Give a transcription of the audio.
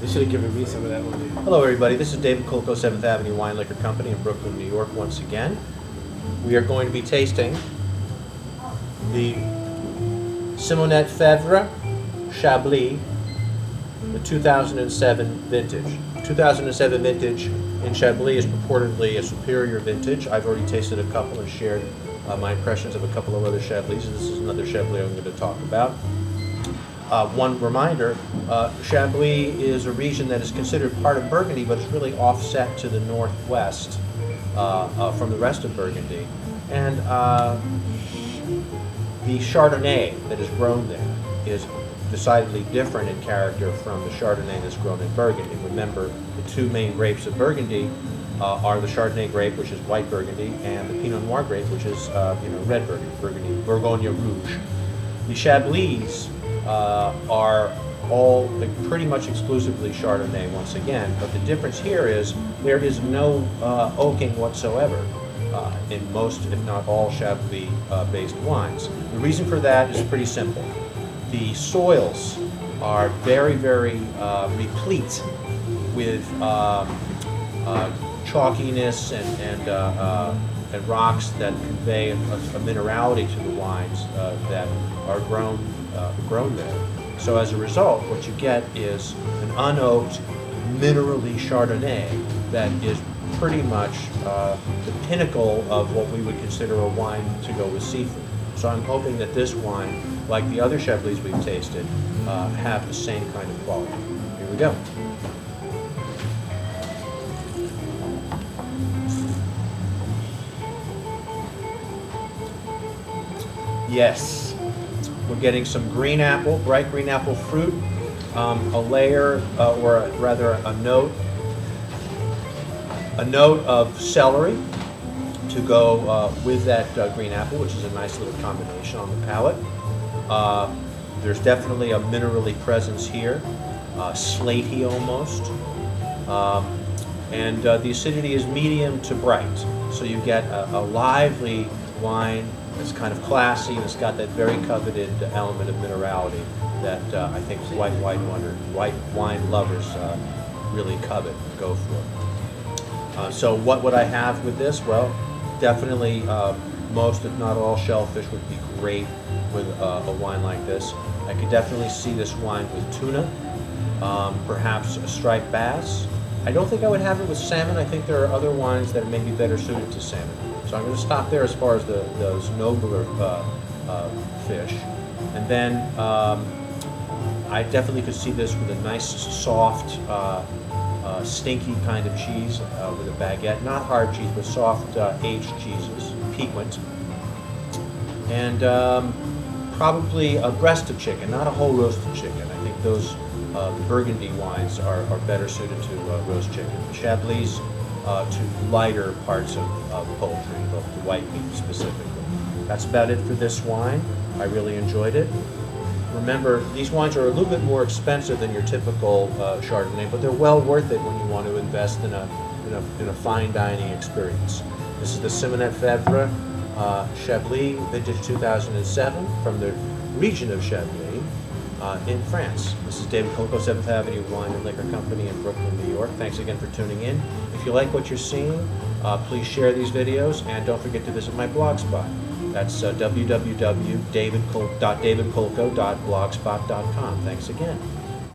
They should have given me some of that one day. Hello everybody, this is David Kulko, 7th Avenue Wine Liquor Company in Brooklyn, New York once again. We are going to be tasting the Simonnet Febvre Chablis, the 2007 vintage. 2007 vintage in Chablis is purportedly a superior vintage. I've already tasted a couple and shared my impressions of a couple of other Chablis. This is another Chablis I'm going to talk about. One reminder, Chablis is a region that is considered part of Burgundy, but it's really offset to the northwest from the rest of Burgundy. And the Chardonnay that is grown there is decidedly different in character from the Chardonnay that's grown in Burgundy. Remember, the two main grapes of Burgundy are the Chardonnay grape, which is white Burgundy, and the Pinot Noir grape, which is red Burgundy, Bourgogne Rouge. The Chablis are all pretty much exclusively Chardonnay once again, but the difference here is there is no oaking whatsoever in most, if not all, Chablis-based wines. The reason for that is pretty simple. The soils are very, very replete with chalkiness and rocks that convey a minerality to the wines that are grown there. So as a result, what you get is an unoaked, minerally Chardonnay that is pretty much the pinnacle of what we would consider a wine to go with seafood. So I'm hoping that this wine, like the other Chablis we've tasted, have the same kind of quality. Here we go. Yes, we're getting some green apple, bright green apple fruit, a layer, or rather a note of celery to go with that green apple, which is a nice little combination on the palate. There's definitely a minerally presence here, slaty almost, and the acidity is medium to bright. So you get a lively wine. It's kind of classy, and it's got that very coveted element of minerality that I think white wine lovers really covet and go for. So what would I have with this? Well, definitely most, if not all, shellfish would be great with a wine like this. I could definitely see this wine with tuna, perhaps a striped bass. I don't think I would have it with salmon. I think there are other wines that may be better suited to salmon. So I'm going to stop there as far as those nobler fish. And then I definitely could see this with a nice, soft, stinky kind of cheese with a baguette. Not hard cheese, but soft aged cheeses, piquant. And probably a breast of chicken, not a whole roasted chicken. I think those the Burgundy wines are better suited to roast chicken. The Chablis to lighter parts of poultry, the white meat specifically. That's about it for this wine. I really enjoyed it. Remember, these wines are a little bit more expensive than your typical Chardonnay, but they're well worth it when you want to invest in a fine dining experience. This is the Simonnet Febvre Chablis, vintage 2007, from the region of Chablis in France. This is David Kulko, 7th Avenue Wine and Liquor Company in Brooklyn, New York. Thanks again for tuning in. If you like what you're seeing, please share these videos, and don't forget to visit my blog spot. That's www.davidkulko.blogspot.com. Thanks again.